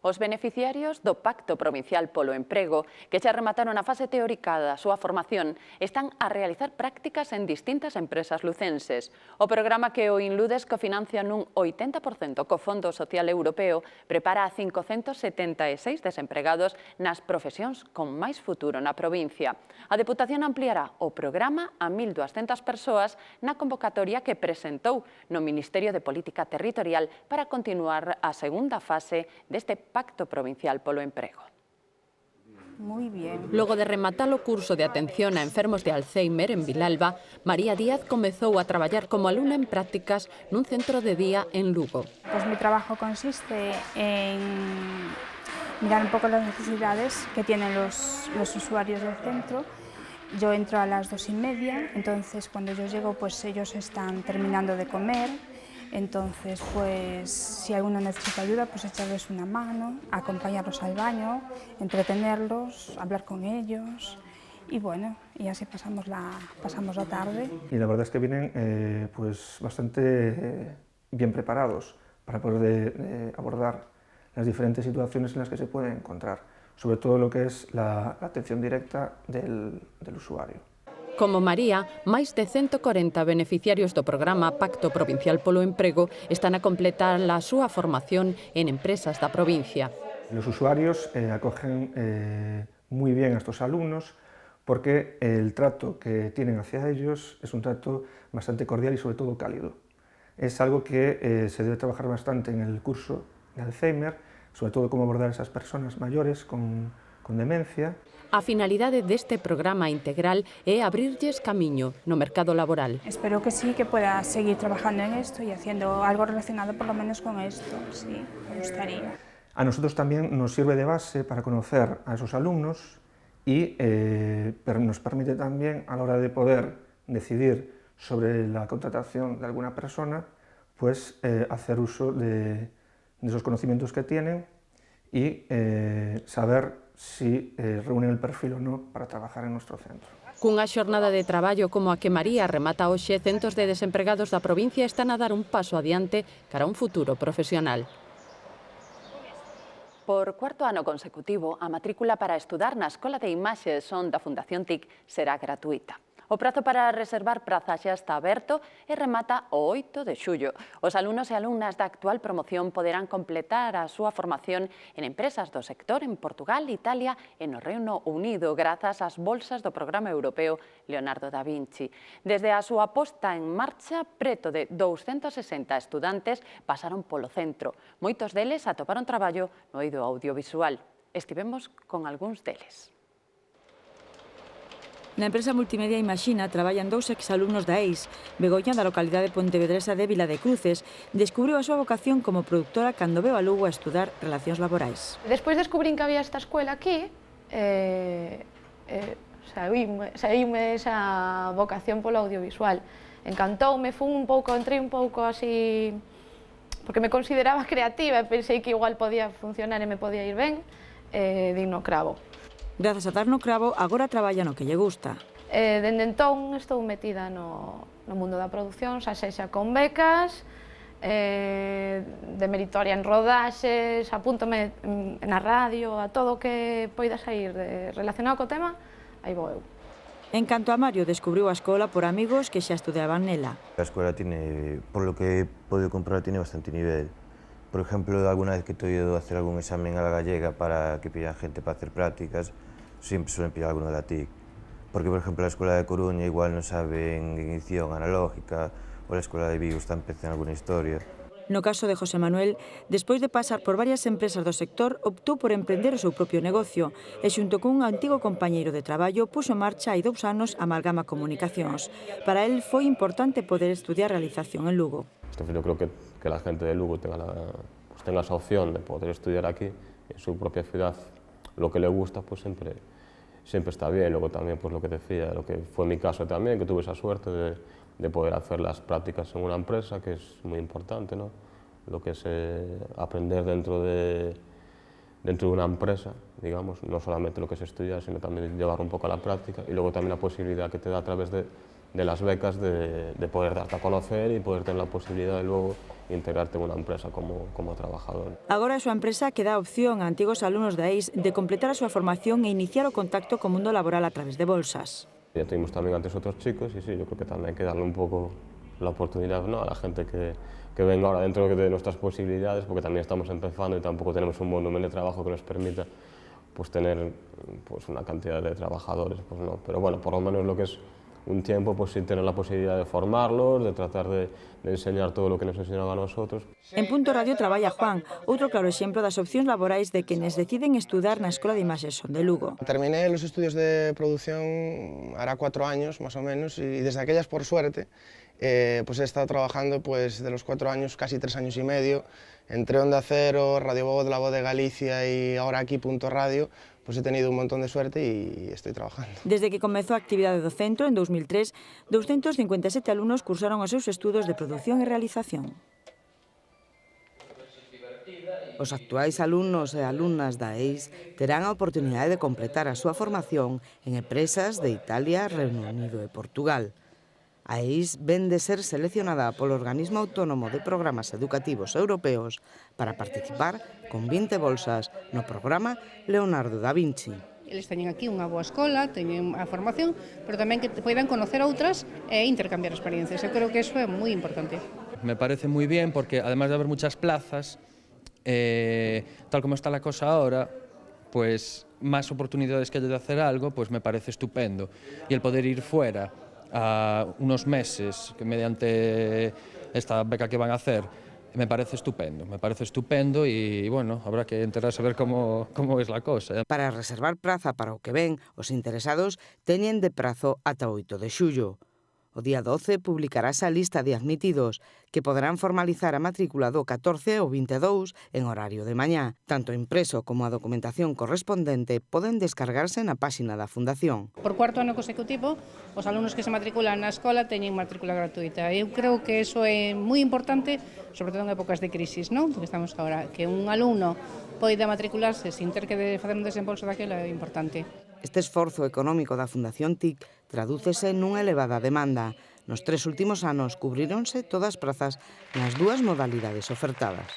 Os beneficiarios do Pacto Provincial polo Emprego, que xa remataron a fase teórica da súa formación, están a realizar prácticas en distintas empresas lucenses. O programa que o Inludes cofinancia nun 80% co Fondo Social Europeo prepara a 576 desempregados nas profesións con máis futuro na provincia. A Deputación ampliará o programa a 1.200 persoas na convocatoria que presentou no Ministerio de Política Territorial para continuar a segunda fase deste Pacto Provincial polo Emprego. Muy bien. Logo de rematar o curso de atención a enfermos de Alzheimer en Vilalba, María Díaz comezou a traballar como alumna en prácticas nun centro de día en Lugo. Pues mi trabajo consiste en mirar un poco las necesidades que tienen los usuarios del centro. Yo entro a las 2:30, entonces cuando yo llego pues ellos están terminando de comer. Entonces, pues, si alguno necesita ayuda, pues echarles una mano, acompañarlos al baño, entretenerlos, hablar con ellos y bueno, y así pasamos la tarde. Y la verdad es que vienen pues bastante bien preparados para poder abordar las diferentes situaciones en las que se pueden encontrar, sobre todo lo que es la atención directa del usuario. Como María, máis de 140 beneficiarios do programa Pacto Provincial polo Emprego están a completar a súa formación en empresas da provincia. Los usuarios acogen muy bien a estos alumnos porque el trato que tienen hacia ellos es un trato bastante cordial y sobre todo cálido. Es algo que se debe trabajar bastante en el curso de Alzheimer, sobre todo cómo abordar a esas personas mayores con demencia. A finalidade deste programa integral é abrirlles camiño no mercado laboral. Espero que sí, que pueda seguir trabajando en esto y haciendo algo relacionado por lo menos con esto, sí, me gustaría. A nosotros también nos sirve de base para conocer a esos alumnos y nos permite también a la hora de poder decidir sobre la contratación de alguna persona, pues hacer uso de esos conocimientos que tienen y saber si reúnen el perfil o no para trabajar en nuestro centro. Cunha xornada de traballo como a que María remata hoxe, centos de desempregados da provincia están a dar un paso adiante cara a un futuro profesional. Por cuarto ano consecutivo, a matrícula para estudar na Escola de Imaxe e Son da Fundación TIC será gratuita. O prazo para reservar prazas xa está aberto e remata o 8 de xullo. Os alumnos e alumnas da actual promoción poderán completar a súa formación en empresas do sector en Portugal, Italia e no Reino Unido grazas ás bolsas do programa europeo Leonardo da Vinci. Desde a súa posta en marcha, preto de 260 estudantes pasaron polo centro. Moitos deles atoparon traballo no eido audiovisual. Estivemos con algúns deles. Na empresa multimedia Imaxina traballan dous exalumnos da EIS. Begoña, da localidade pontevedresa de Vila de Cruces, descubriu a súa vocación como productora cando veu a Lugo a estudar Relacións Laborais. Despois descubrín que había esta escuela aquí, saíme esa vocación polo audiovisual. Encantoume, entrei un pouco así, porque me consideraba creativa e pensei que igual podía funcionar e me podía ir ben, din no cravo. Grazas a dar no cravo, agora traballa no que lle gusta. Dende entón estou metida no mundo da produción, xa sexa con becas, de meritoria en rodaxes, apúntome na radio, a todo o que poida sair relacionado co tema, aí vou eu. En canto a Mario, descubriu a escola por amigos que xa estudiaban nela. A escola tiene, por lo que he podido comprobar, tiene bastante nivel. Por ejemplo, alguna vez que he ido a hacer algún examen a la gallega para que pillan gente para hacer prácticas, siempre suelen pillar alguno de la TIC. Porque, por ejemplo, la escuela de Coruña igual no saben edición analógica, o la escuela de Vigo está empezando alguna historia. No caso de José Manuel, despois de pasar por varias empresas do sector, optou por emprender o seu propio negocio e, xunto con un antigo compañeiro de traballo, puso en marcha hai 2 anos Amalgama Comunicacións. Para él foi importante poder estudiar realización en Lugo. Yo creo que la gente de Lugo tenga esa opción de poder estudiar aquí en su propia ciudad, lo que le gusta, pues siempre está bien. Luego también, pues lo que decía, lo que fue mi caso también, que tuve esa suerte de poder hacer las prácticas en una empresa, que es muy importante, ¿no? Lo que es aprender dentro de una empresa, digamos, no solamente lo que es estudiar, sino también llevar un poco a la práctica, y luego también la posibilidad que te da a través de las becas de poder darte a conocer y poder tener la posibilidad de luego integrarte en una empresa como trabajador. Agora a súa empresa que dá opción a antigos alumnos da EIS de completar a súa formación e iniciar o contacto co mundo laboral a través de bolsas. Ya tuvimos también antes otros chicos y sí, yo creo que también hay que darle un poco la oportunidad, ¿no?, a la gente que venga ahora dentro de nuestras posibilidades, porque también estamos empezando y tampoco tenemos un volumen de trabajo que nos permita pues tener pues una cantidad de trabajadores, pues no. Pero bueno, por lo menos lo que es un tiempo, pues sí tener la posibilidad de formarlos, de tratar de enseñar todo lo que nos enseñan a nosotros. En Punto Radio traballa Juan, outro claro exemplo das opcións laborais de quenes deciden estudar na Escola de Imaxes Son de Lugo. Terminé los estudios de producción hará 4 años más o menos y desde aquellas, por suerte, pues he estado trabajando pues de los 4 años casi 3 años y medio entre Onda Cero, Radio Voz, La Voz de Galicia y ahora aquí Punto Radio. Pues he tenido un montón de suerte y estoy trabajando. Desde que comezou a actividade do centro, en 2003, 257 alumnos cursaron os seus estudos de produción e realización. Os actuais alumnos e alumnas da EIS terán a oportunidade de completar a súa formación en empresas de Italia, Reino Unido e Portugal. A EIS ven de ser seleccionada polo Organismo Autónomo de Programas Educativos Europeos para participar con 20 bolsas no programa Leonardo da Vinci. Eles teñen aquí unha boa escola, teñen a formación, pero tamén que poidan conocer outras e intercambiar experiencias. Eu creo que eso é moi importante. Me parece moi bien porque, además de haber muchas plazas, tal como está la cosa ahora, pues más oportunidades que haya de hacer algo, pues me parece estupendo. Y el poder ir fuera a unos meses que mediante esta beca que van a hacer me parece estupendo y bueno, habrá que enterarse a ver cómo es la cosa. Para reservar praza para o que ven, os interesados teñen de prazo ata 8 de xullo. O día 12 publicarase a lista de admitidos, que poderán formalizar a matrícula do 14 ou 22 en horario de mañá. Tanto o impreso como a documentación correspondente poden descargarse na páxina da Fundación. Por 4º ano consecutivo, os alumnos que se matriculan na escola teñen matrícula gratuita. Eu creo que eso é moi importante, sobre todo en épocas de crisis, non? Porque estamos agora, que un alumno poida matricularse sin ter que facer un desembolso daquela é importante. Este esforzo económico da Fundación TIC tradúcese nunha elevada demanda. Nos 3 últimos anos cubríronse todas as prazas nas 2 modalidades ofertadas.